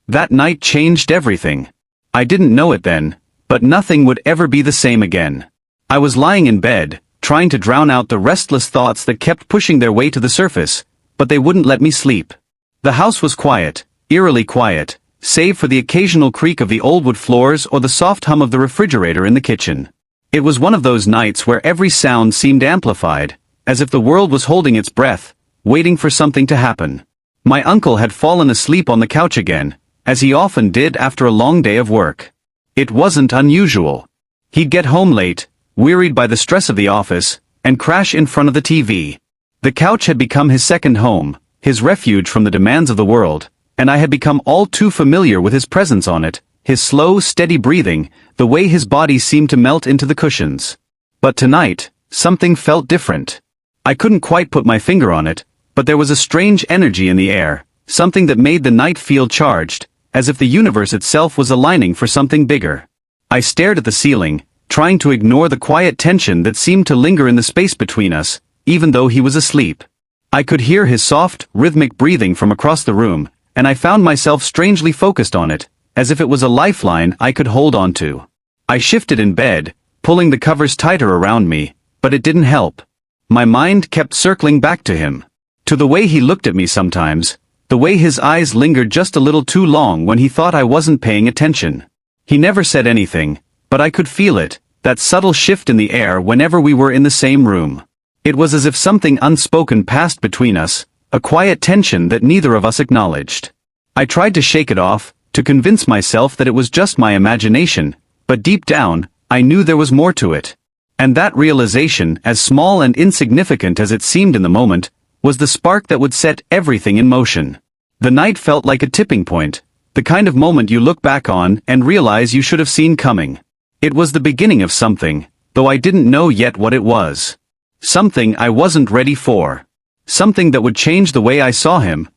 That night changed everything. I didn't know it then, but nothing would ever be the same again. I was lying in bed, trying to drown out the restless thoughts that kept pushing their way to the surface, but they wouldn't let me sleep. The house was quiet, eerily quiet, save for the occasional creak of the old wood floors or the soft hum of the refrigerator in the kitchen. It was one of those nights where every sound seemed amplified, as if the world was holding its breath, waiting for something to happen. My uncle had fallen asleep on the couch again, as he often did after a long day of work. It wasn't unusual. He'd get home late, wearied by the stress of the office, and crash in front of the TV. The couch had become his second home, his refuge from the demands of the world, and I had become all too familiar with his presence on it, his slow, steady breathing, the way his body seemed to melt into the cushions. But tonight, something felt different. I couldn't quite put my finger on it, but there was a strange energy in the air, something that made the night feel charged, as if the universe itself was aligning for something bigger. I stared at the ceiling, trying to ignore the quiet tension that seemed to linger in the space between us, even though he was asleep. I could hear his soft, rhythmic breathing from across the room, and I found myself strangely focused on it, as if it was a lifeline I could hold on to. I shifted in bed, pulling the covers tighter around me, but it didn't help. My mind kept circling back to him. To the way he looked at me sometimes, the way his eyes lingered just a little too long when he thought I wasn't paying attention. He never said anything, but I could feel it, that subtle shift in the air whenever we were in the same room. It was as if something unspoken passed between us, a quiet tension that neither of us acknowledged. I tried to shake it off, to convince myself that it was just my imagination, but deep down, I knew there was more to it. And that realization, as small and insignificant as it seemed in the moment, was the spark that would set everything in motion. The night felt like a tipping point, the kind of moment you look back on and realize you should have seen coming. It was the beginning of something, though I didn't know yet what it was. Something I wasn't ready for. Something that would change the way I saw him,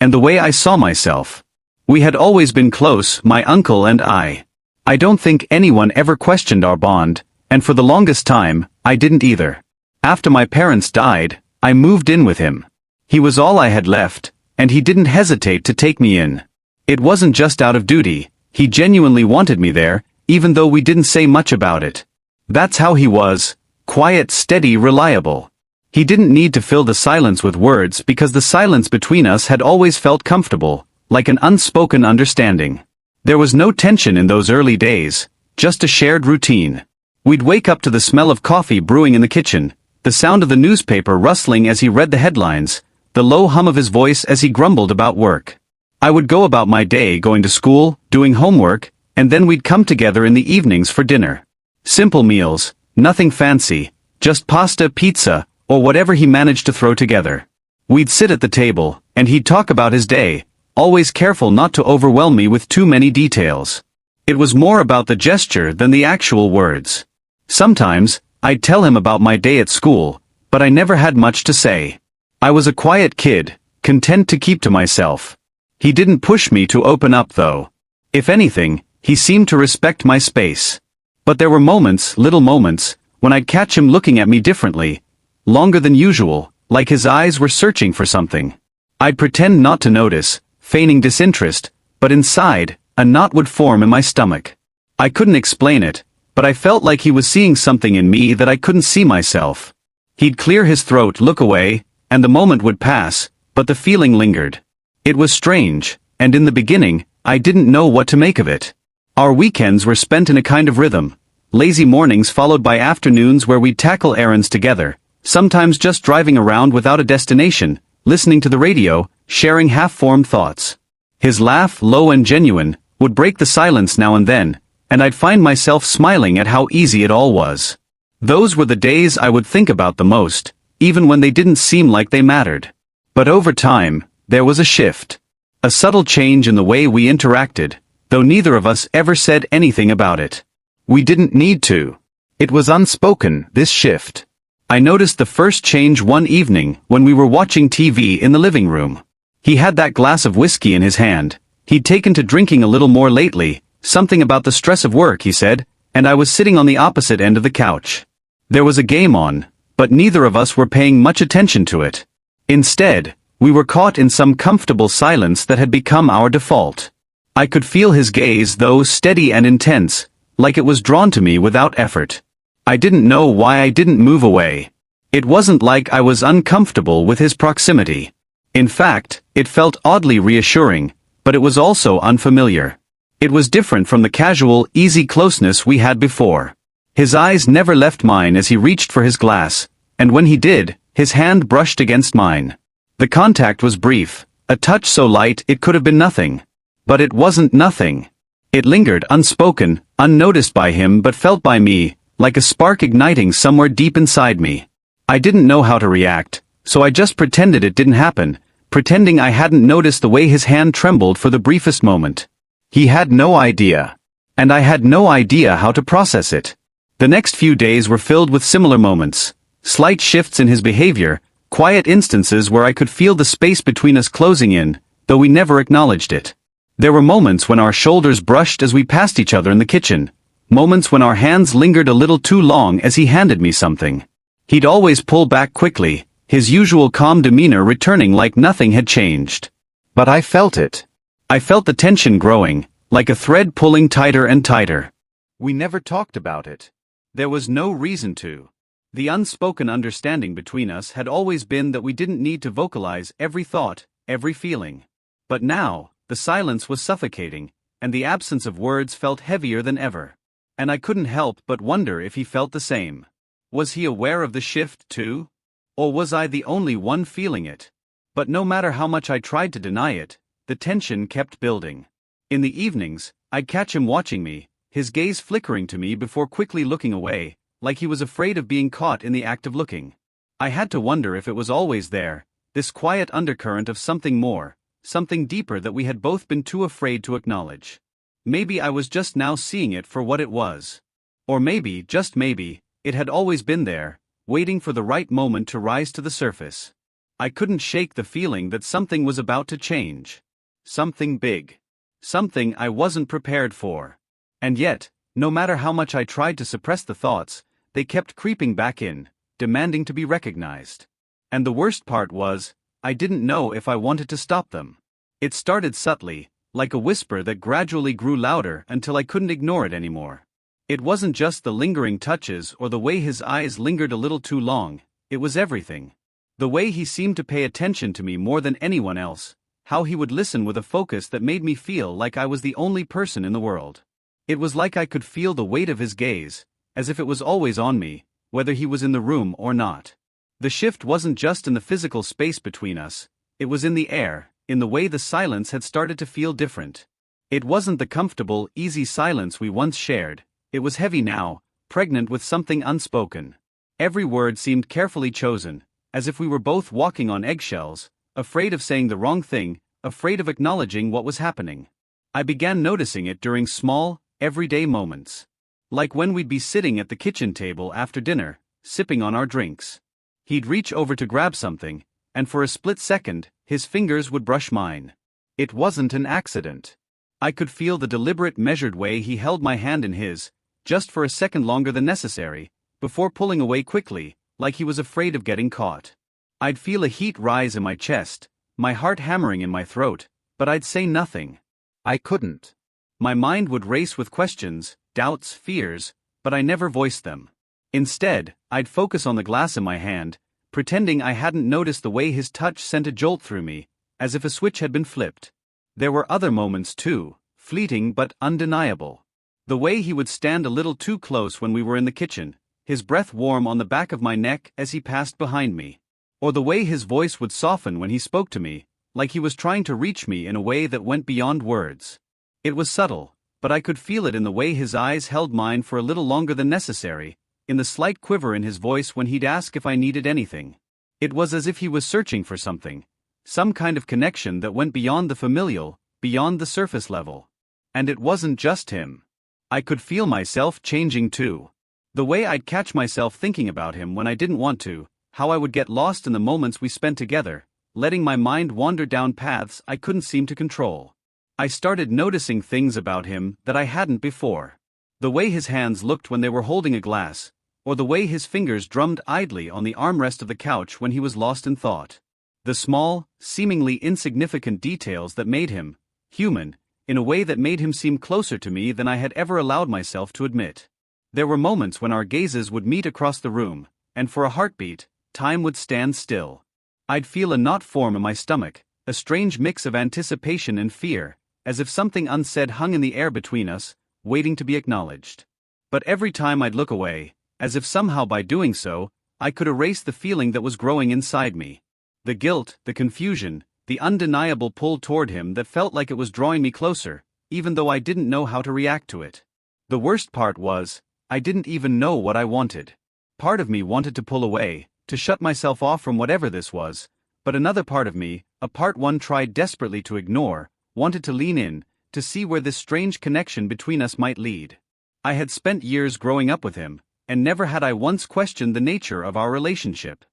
and the way I saw myself. We had always been close, my uncle and I. I don't think anyone ever questioned our bond, and for the longest time, I didn't either. After my parents died, I moved in with him. He was all I had left, and he didn't hesitate to take me in. It wasn't just out of duty, he genuinely wanted me there, even though we didn't say much about it. That's how he was, quiet, steady, reliable. He didn't need to fill the silence with words because the silence between us had always felt comfortable, like an unspoken understanding. There was no tension in those early days, just a shared routine. We'd wake up to the smell of coffee brewing in the kitchen, the sound of the newspaper rustling as he read the headlines, the low hum of his voice as he grumbled about work. I would go about my day going to school, doing homework, and then we'd come together in the evenings for dinner. Simple meals, nothing fancy, just pasta, pizza, or whatever he managed to throw together. We'd sit at the table, and he'd talk about his day, always careful not to overwhelm me with too many details. It was more about the gesture than the actual words. Sometimes, I'd tell him about my day at school, but I never had much to say. I was a quiet kid, content to keep to myself. He didn't push me to open up though. If anything, he seemed to respect my space. But there were moments, little moments, when I'd catch him looking at me differently, longer than usual, like his eyes were searching for something. I'd pretend not to notice, feigning disinterest, but inside, a knot would form in my stomach. I couldn't explain it, but I felt like he was seeing something in me that I couldn't see myself. He'd clear his throat, look away, and the moment would pass, but the feeling lingered. It was strange, and in the beginning, I didn't know what to make of it. Our weekends were spent in a kind of rhythm, lazy mornings followed by afternoons where we'd tackle errands together, sometimes just driving around without a destination, listening to the radio, sharing half-formed thoughts. His laugh, low and genuine, would break the silence now and then, and I'd find myself smiling at how easy it all was. Those were the days I would think about the most, even when they didn't seem like they mattered. But over time, there was a shift. A subtle change in the way we interacted, though neither of us ever said anything about it. We didn't need to. It was unspoken, this shift. I noticed the first change one evening when we were watching TV in the living room. He had that glass of whiskey in his hand. He'd taken to drinking a little more lately, something about the stress of work, he said, and I was sitting on the opposite end of the couch. There was a game on, but neither of us were paying much attention to it. Instead, we were caught in some comfortable silence that had become our default. I could feel his gaze, though steady and intense, like it was drawn to me without effort. I didn't know why I didn't move away. It wasn't like I was uncomfortable with his proximity. In fact, it felt oddly reassuring, but it was also unfamiliar. It was different from the casual, easy closeness we had before. His eyes never left mine as he reached for his glass, and when he did, his hand brushed against mine. The contact was brief, a touch so light it could have been nothing. But it wasn't nothing. It lingered unspoken, unnoticed by him but felt by me, like a spark igniting somewhere deep inside me. I didn't know how to react, so I just pretended it didn't happen, pretending I hadn't noticed the way his hand trembled for the briefest moment. He had no idea. And I had no idea how to process it. The next few days were filled with similar moments, slight shifts in his behavior, quiet instances where I could feel the space between us closing in, though we never acknowledged it. There were moments when our shoulders brushed as we passed each other in the kitchen, moments when our hands lingered a little too long as he handed me something. He'd always pull back quickly, his usual calm demeanor returning like nothing had changed. But I felt it. I felt the tension growing, like a thread pulling tighter and tighter. We never talked about it. There was no reason to. The unspoken understanding between us had always been that we didn't need to vocalize every thought, every feeling. But now, the silence was suffocating, and the absence of words felt heavier than ever. And I couldn't help but wonder if he felt the same. Was he aware of the shift too? Or was I the only one feeling it? But no matter how much I tried to deny it, the tension kept building. In the evenings, I'd catch him watching me, his gaze flickering to me before quickly looking away, like he was afraid of being caught in the act of looking. I had to wonder if it was always there, this quiet undercurrent of something more, something deeper that we had both been too afraid to acknowledge. Maybe I was just now seeing it for what it was. Or maybe, just maybe, it had always been there, waiting for the right moment to rise to the surface. I couldn't shake the feeling that something was about to change. Something big. Something I wasn't prepared for. And yet, no matter how much I tried to suppress the thoughts, they kept creeping back in, demanding to be recognized. And the worst part was, I didn't know if I wanted to stop them. It started subtly, like a whisper that gradually grew louder until I couldn't ignore it anymore. It wasn't just the lingering touches or the way his eyes lingered a little too long, it was everything. The way he seemed to pay attention to me more than anyone else, how he would listen with a focus that made me feel like I was the only person in the world. It was like I could feel the weight of his gaze, as if it was always on me, whether he was in the room or not. The shift wasn't just in the physical space between us, it was in the air, in the way the silence had started to feel different. It wasn't the comfortable, easy silence we once shared, it was heavy now, pregnant with something unspoken. Every word seemed carefully chosen, as if we were both walking on eggshells, afraid of saying the wrong thing, afraid of acknowledging what was happening. I began noticing it during small, everyday moments. Like when we'd be sitting at the kitchen table after dinner, sipping on our drinks. He'd reach over to grab something, and for a split second, his fingers would brush mine. It wasn't an accident. I could feel the deliberate, measured way he held my hand in his, just for a second longer than necessary, before pulling away quickly, like he was afraid of getting caught. I'd feel a heat rise in my chest, my heart hammering in my throat, but I'd say nothing. I couldn't. My mind would race with questions, doubts, fears, but I never voiced them. Instead, I'd focus on the glass in my hand, pretending I hadn't noticed the way his touch sent a jolt through me, as if a switch had been flipped. There were other moments too, fleeting but undeniable. The way he would stand a little too close when we were in the kitchen, his breath warm on the back of my neck as he passed behind me. Or the way his voice would soften when he spoke to me, like he was trying to reach me in a way that went beyond words. It was subtle, but I could feel it in the way his eyes held mine for a little longer than necessary, in the slight quiver in his voice when he'd ask if I needed anything. It was as if he was searching for something, some kind of connection that went beyond the familial, beyond the surface level. And it wasn't just him. I could feel myself changing too. The way I'd catch myself thinking about him when I didn't want to, how I would get lost in the moments we spent together, letting my mind wander down paths I couldn't seem to control. I started noticing things about him that I hadn't before. The way his hands looked when they were holding a glass, or the way his fingers drummed idly on the armrest of the couch when he was lost in thought. The small, seemingly insignificant details that made him human, in a way that made him seem closer to me than I had ever allowed myself to admit. There were moments when our gazes would meet across the room, and for a heartbeat, time would stand still. I'd feel a knot form in my stomach, a strange mix of anticipation and fear, as if something unsaid hung in the air between us, waiting to be acknowledged. But every time I'd look away, as if somehow by doing so, I could erase the feeling that was growing inside me. The guilt, the confusion, the undeniable pull toward him that felt like it was drawing me closer, even though I didn't know how to react to it. The worst part was, I didn't even know what I wanted. Part of me wanted to pull away, to shut myself off from whatever this was, but another part of me, a part one tried desperately to ignore, wanted to lean in, to see where this strange connection between us might lead. I had spent years growing up with him, and never had I once questioned the nature of our relationship.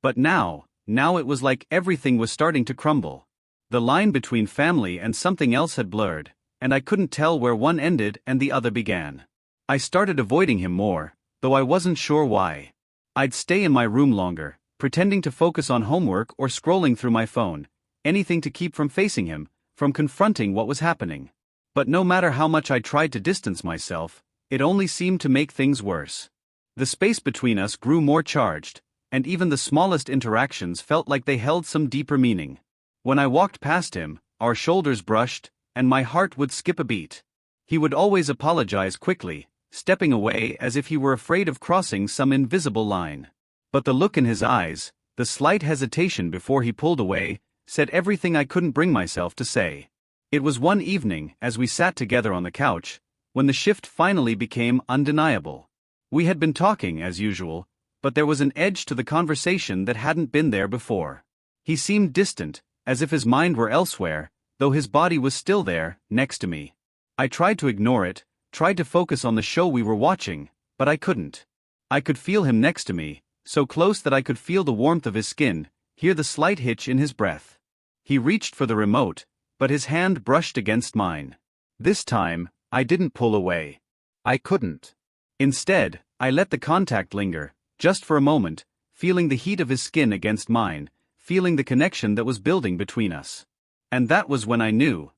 But now it was like everything was starting to crumble. The line between family and something else had blurred, and I couldn't tell where one ended and the other began. I started avoiding him more, though I wasn't sure why. I'd stay in my room longer, pretending to focus on homework or scrolling through my phone, anything to keep from facing him, from confronting what was happening. But no matter how much I tried to distance myself, it only seemed to make things worse. The space between us grew more charged, and even the smallest interactions felt like they held some deeper meaning. When I walked past him, our shoulders brushed, and my heart would skip a beat. He would always apologize quickly, stepping away as if he were afraid of crossing some invisible line. But the look in his eyes, the slight hesitation before he pulled away, said everything I couldn't bring myself to say. It was one evening, as we sat together on the couch, when the shift finally became undeniable. We had been talking as usual, but there was an edge to the conversation that hadn't been there before. He seemed distant, as if his mind were elsewhere, though his body was still there, next to me. I tried to ignore it, tried to focus on the show we were watching, but I couldn't. I could feel him next to me, so close that I could feel the warmth of his skin, hear the slight hitch in his breath. He reached for the remote, but his hand brushed against mine. This time, I didn't pull away. I couldn't. Instead, I let the contact linger, just for a moment, feeling the heat of his skin against mine, feeling the connection that was building between us. And that was when I knew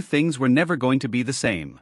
things were never going to be the same.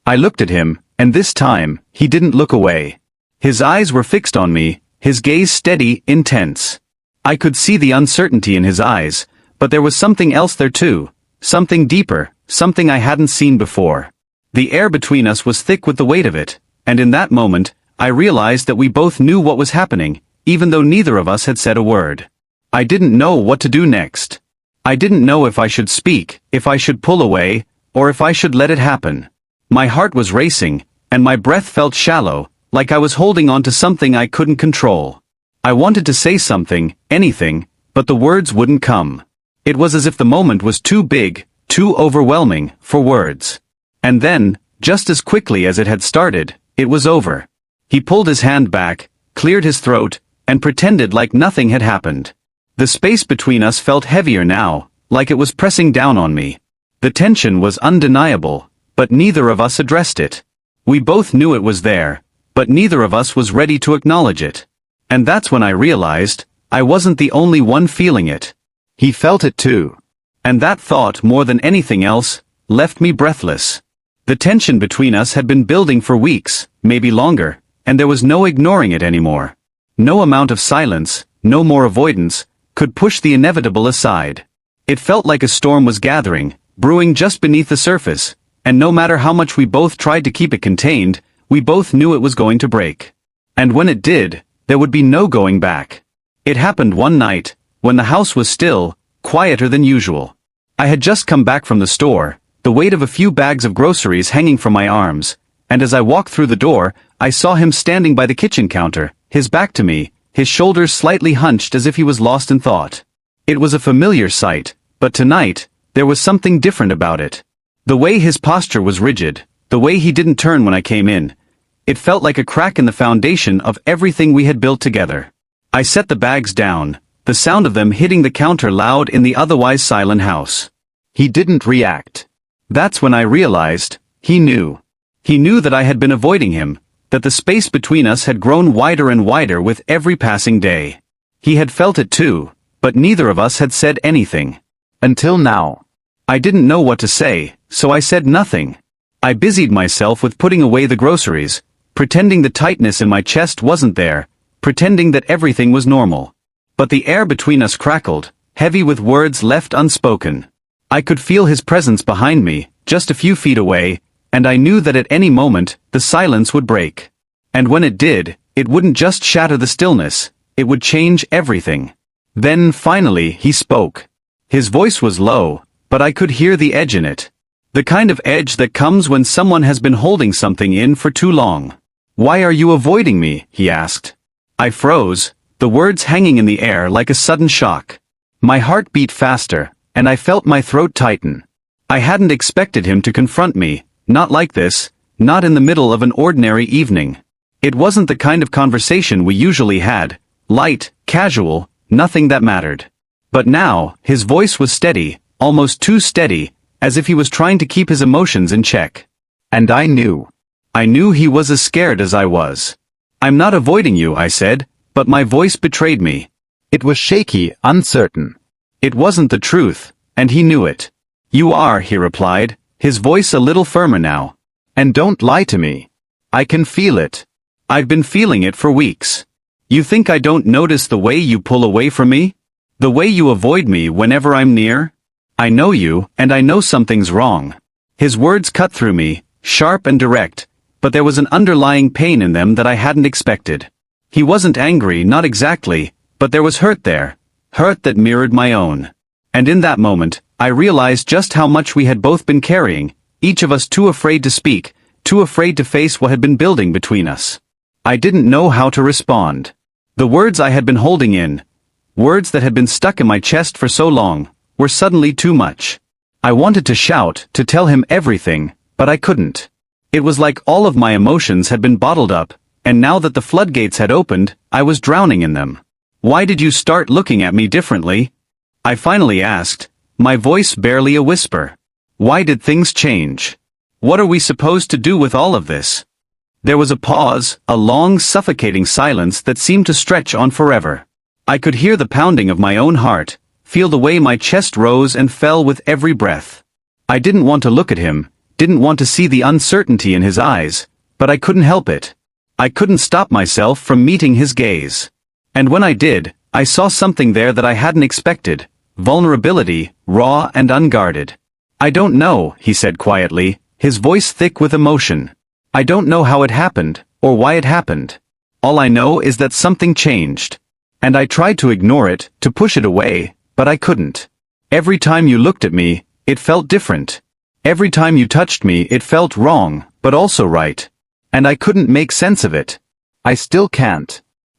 I looked at him, and this time, he didn't look away. His eyes were fixed on me, his gaze steady, intense. I could see the uncertainty in his eyes, but there was something else there too, something deeper, something I hadn't seen before. The air between us was thick with the weight of it, and in that moment, I realized that we both knew what was happening, even though neither of us had said a word. I didn't know what to do next. I didn't know if I should speak, if I should pull away, or if I should let it happen. My heart was racing, and my breath felt shallow, like I was holding on to something I couldn't control. I wanted to say something, anything, but the words wouldn't come. It was as if the moment was too big, too overwhelming, for words. And then, just as quickly as it had started, it was over. He pulled his hand back, cleared his throat, and pretended like nothing had happened. The space between us felt heavier now, like it was pressing down on me. The tension was undeniable, but neither of us addressed it. We both knew it was there, but neither of us was ready to acknowledge it. And that's when I realized, I wasn't the only one feeling it. He felt it too. And that thought, more than anything else, left me breathless. The tension between us had been building for weeks, maybe longer, and there was no ignoring it anymore. No amount of silence, no more avoidance, could push the inevitable aside. It felt like a storm was gathering, brewing just beneath the surface, and no matter how much we both tried to keep it contained, we both knew it was going to break. And when it did, there would be no going back. It happened one night, when the house was still, quieter than usual. I had just come back from the store, the weight of a few bags of groceries hanging from my arms, and as I walked through the door, I saw him standing by the kitchen counter, his back to me, his shoulders slightly hunched as if he was lost in thought. It was a familiar sight, but tonight, there was something different about it. The way his posture was rigid, the way he didn't turn when I came in, it felt like a crack in the foundation of everything we had built together. I set the bags down, the sound of them hitting the counter loud in the otherwise silent house. He didn't react. That's when I realized, he knew. He knew that I had been avoiding him, that the space between us had grown wider and wider with every passing day. He had felt it too, but neither of us had said anything. Until now. I didn't know what to say, so I said nothing. I busied myself with putting away the groceries, pretending the tightness in my chest wasn't there, pretending that everything was normal. But the air between us crackled, heavy with words left unspoken. I could feel his presence behind me, just a few feet away, and I knew that at any moment, the silence would break. And when it did, it wouldn't just shatter the stillness, it would change everything. Then, finally, he spoke. His voice was low, but I could hear the edge in it. The kind of edge that comes when someone has been holding something in for too long. "Why are you avoiding me?" he asked. I froze, the words hanging in the air like a sudden shock. My heart beat faster, and I felt my throat tighten. I hadn't expected him to confront me, not like this, not in the middle of an ordinary evening. It wasn't the kind of conversation we usually had, light, casual, nothing that mattered. But now, his voice was steady, almost too steady, as if he was trying to keep his emotions in check. And I knew. I knew he was as scared as I was. "I'm not avoiding you," I said, but my voice betrayed me. It was shaky, uncertain. It wasn't the truth, and he knew it. "You are," he replied, his voice a little firmer now. "And don't lie to me. I can feel it. I've been feeling it for weeks. You think I don't notice the way you pull away from me? The way you avoid me whenever I'm near? I know you, and I know something's wrong." His words cut through me, sharp and direct, but there was an underlying pain in them that I hadn't expected. He wasn't angry, not exactly, but there was hurt there, hurt that mirrored my own. And in that moment, I realized just how much we had both been carrying, each of us too afraid to speak, too afraid to face what had been building between us. I didn't know how to respond. The words I had been holding in, words that had been stuck in my chest for so long, were suddenly too much. I wanted to shout, to tell him everything, but I couldn't. It was like all of my emotions had been bottled up, and now that the floodgates had opened, I was drowning in them. "Why did you start looking at me differently?" I finally asked, my voice barely a whisper. "Why did things change? What are we supposed to do with all of this?" There was a pause, a long suffocating silence that seemed to stretch on forever. I could hear the pounding of my own heart, feel the way my chest rose and fell with every breath. I didn't want to look at him, didn't want to see the uncertainty in his eyes, but I couldn't help it. I couldn't stop myself from meeting his gaze. And when I did, I saw something there that I hadn't expected, vulnerability, raw and unguarded. "I don't know," he said quietly, his voice thick with emotion. "I don't know how it happened, or why it happened. All I know is that something changed. And I tried to ignore it, to push it away, but I couldn't. Every time you looked at me, it felt different. Every time you touched me, it felt wrong, but also right. And I couldn't make sense of it. I still can't."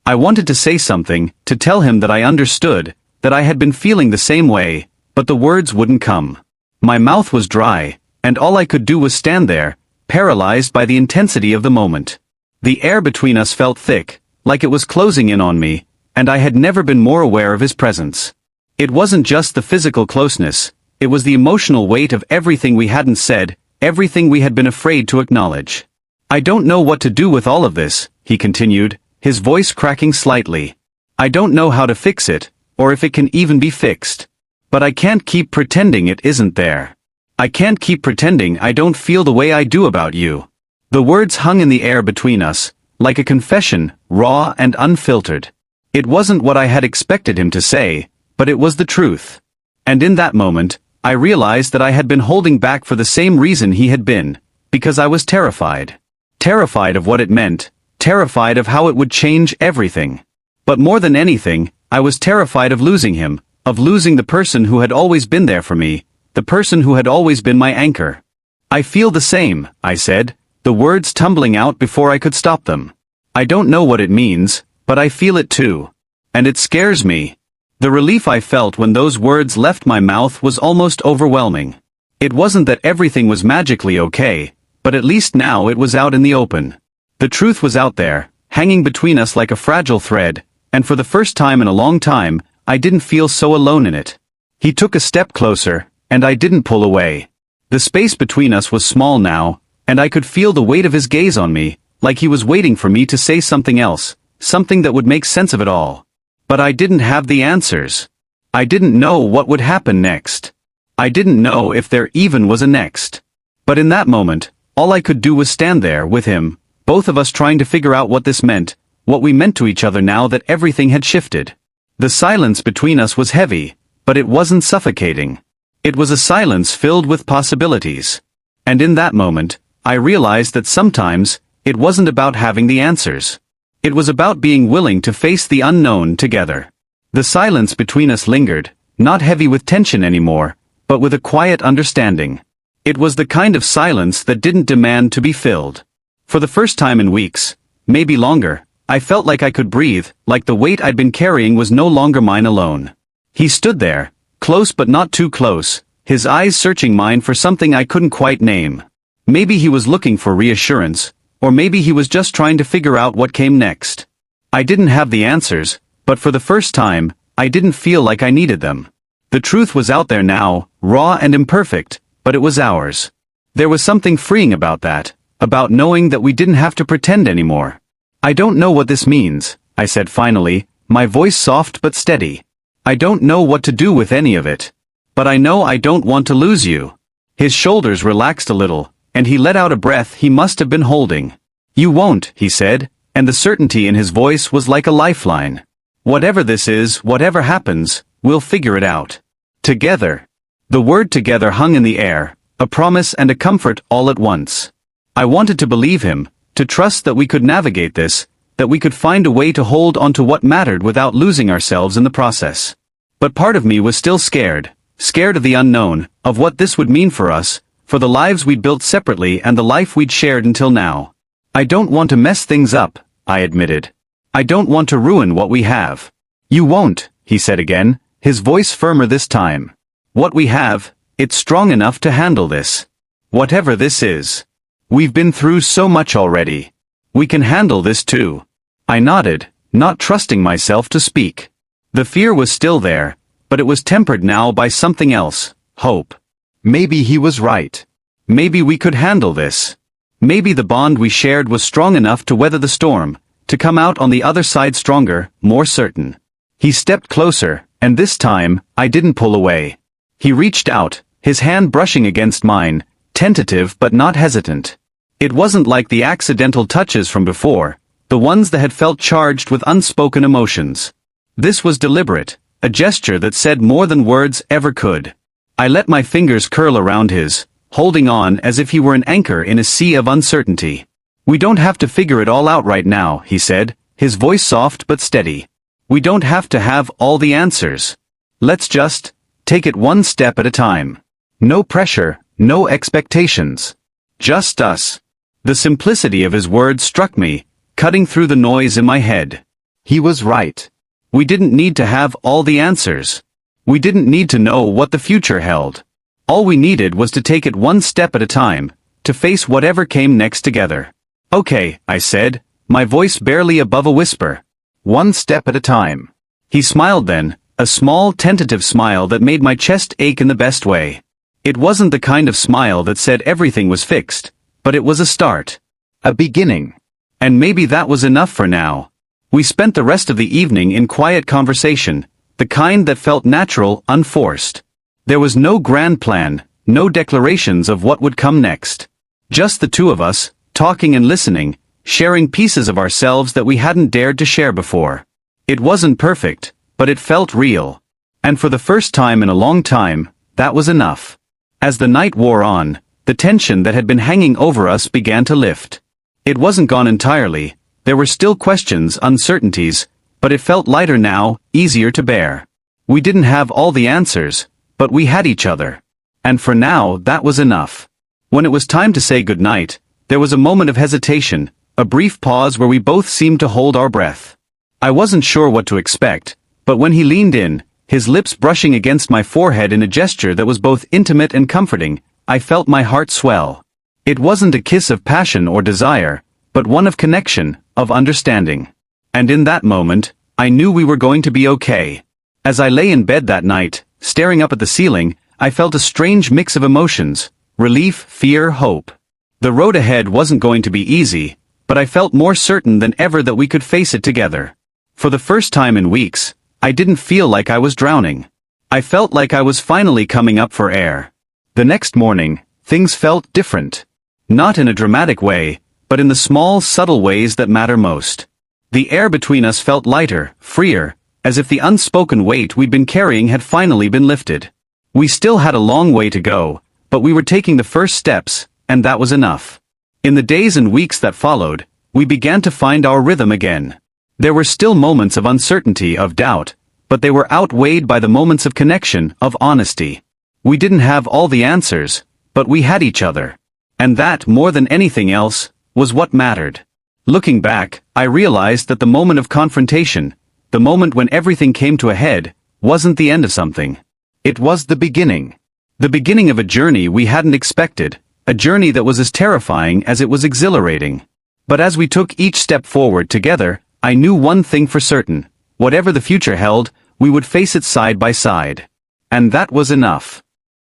I wanted to say something, to tell him that I understood, that I had been feeling the same way, but the words wouldn't come. My mouth was dry, and all I could do was stand there, paralyzed by the intensity of the moment. The air between us felt thick, like it was closing in on me, and I had never been more aware of his presence. It wasn't just the physical closeness, it was the emotional weight of everything we hadn't said, everything we had been afraid to acknowledge. "I don't know what to do with all of this," he continued, his voice cracking slightly. "I don't know how to fix it, or if it can even be fixed. But I can't keep pretending it isn't there. I can't keep pretending I don't feel the way I do about you." The words hung in the air between us, like a confession, raw and unfiltered. It wasn't what I had expected him to say, but it was the truth. And in that moment, I realized that I had been holding back for the same reason he had been, because I was terrified. Terrified of what it meant, terrified of how it would change everything. But more than anything, I was terrified of losing him, of losing the person who had always been there for me, the person who had always been my anchor. "I feel the same," I said, the words tumbling out before I could stop them. "I don't know what it means, but I feel it too. And it scares me." The relief I felt when those words left my mouth was almost overwhelming. It wasn't that everything was magically okay, but at least now it was out in the open. The truth was out there, hanging between us like a fragile thread, and for the first time in a long time, I didn't feel so alone in it. He took a step closer, and I didn't pull away. The space between us was small now, and I could feel the weight of his gaze on me, like he was waiting for me to say something else, something that would make sense of it all. But I didn't have the answers. I didn't know what would happen next. I didn't know if there even was a next. But in that moment, all I could do was stand there with him, both of us trying to figure out what this meant, what we meant to each other now that everything had shifted. The silence between us was heavy, but it wasn't suffocating. It was a silence filled with possibilities. And in that moment, I realized that sometimes, it wasn't about having the answers. It was about being willing to face the unknown together. The silence between us lingered, not heavy with tension anymore, but with a quiet understanding. It was the kind of silence that didn't demand to be filled. For the first time in weeks, maybe longer, I felt like I could breathe, like the weight I'd been carrying was no longer mine alone. He stood there, close but not too close, his eyes searching mine for something I couldn't quite name. Maybe he was looking for reassurance, or maybe he was just trying to figure out what came next. I didn't have the answers, but for the first time, I didn't feel like I needed them. The truth was out there now, raw and imperfect, but it was ours. There was something freeing about that, about knowing that we didn't have to pretend anymore. I don't know what this means, I said finally, my voice soft but steady. I don't know what to do with any of it. But I know I don't want to lose you. His shoulders relaxed a little, and he let out a breath he must have been holding. You won't, he said, and the certainty in his voice was like a lifeline. Whatever this is, whatever happens, we'll figure it out. Together. The word together hung in the air, a promise and a comfort all at once. I wanted to believe him, to trust that we could navigate this, that we could find a way to hold onto what mattered without losing ourselves in the process. But part of me was still scared of the unknown, of what this would mean for us, for the lives we'd built separately and the life we'd shared until now. I don't want to mess things up, I admitted. I don't want to ruin what we have. You won't, he said again, his voice firmer this time. What we have, it's strong enough to handle this. Whatever this is. We've been through so much already. We can handle this too. I nodded, not trusting myself to speak. The fear was still there, but it was tempered now by something else, hope. Maybe he was right. Maybe we could handle this. Maybe the bond we shared was strong enough to weather the storm, to come out on the other side stronger, more certain. He stepped closer, and this time, I didn't pull away. He reached out, his hand brushing against mine, tentative but not hesitant. It wasn't like the accidental touches from before, the ones that had felt charged with unspoken emotions. This was deliberate, a gesture that said more than words ever could. I let my fingers curl around his, holding on as if he were an anchor in a sea of uncertainty. We don't have to figure it all out right now, he said, his voice soft but steady. We don't have to have all the answers. Let's just take it one step at a time. No pressure, no expectations. Just us. The simplicity of his words struck me, cutting through the noise in my head. He was right. We didn't need to have all the answers. We didn't need to know what the future held. All we needed was to take it one step at a time, to face whatever came next together. Okay, I said, my voice barely above a whisper. One step at a time. He smiled then, a small tentative smile that made my chest ache in the best way. It wasn't the kind of smile that said everything was fixed, but it was a start. A beginning. And maybe that was enough for now. We spent the rest of the evening in quiet conversation, the kind that felt natural, unforced. There was no grand plan, no declarations of what would come next. Just the two of us, talking and listening, sharing pieces of ourselves that we hadn't dared to share before. It wasn't perfect, but it felt real. And for the first time in a long time, that was enough. As the night wore on, the tension that had been hanging over us began to lift. It wasn't gone entirely, there were still questions, uncertainties, but it felt lighter now, easier to bear. We didn't have all the answers, but we had each other. And for now, that was enough. When it was time to say goodnight, there was a moment of hesitation, a brief pause where we both seemed to hold our breath. I wasn't sure what to expect, but when he leaned in, his lips brushing against my forehead in a gesture that was both intimate and comforting, I felt my heart swell. It wasn't a kiss of passion or desire, but one of connection, of understanding. And in that moment, I knew we were going to be okay. As I lay in bed that night, staring up at the ceiling, I felt a strange mix of emotions, relief, fear, hope. The road ahead wasn't going to be easy, but I felt more certain than ever that we could face it together. For the first time in weeks, I didn't feel like I was drowning. I felt like I was finally coming up for air. The next morning, things felt different. Not in a dramatic way, but in the small, subtle ways that matter most. The air between us felt lighter, freer, as if the unspoken weight we'd been carrying had finally been lifted. We still had a long way to go, but we were taking the first steps, and that was enough. In the days and weeks that followed, we began to find our rhythm again. There were still moments of uncertainty, of doubt, but they were outweighed by the moments of connection, of honesty. We didn't have all the answers, but we had each other. And that, more than anything else, was what mattered. Looking back, I realized that the moment of confrontation, the moment when everything came to a head, wasn't the end of something. It was the beginning. The beginning of a journey we hadn't expected, a journey that was as terrifying as it was exhilarating. But as we took each step forward together, I knew one thing for certain: whatever the future held, we would face it side by side. And that was enough.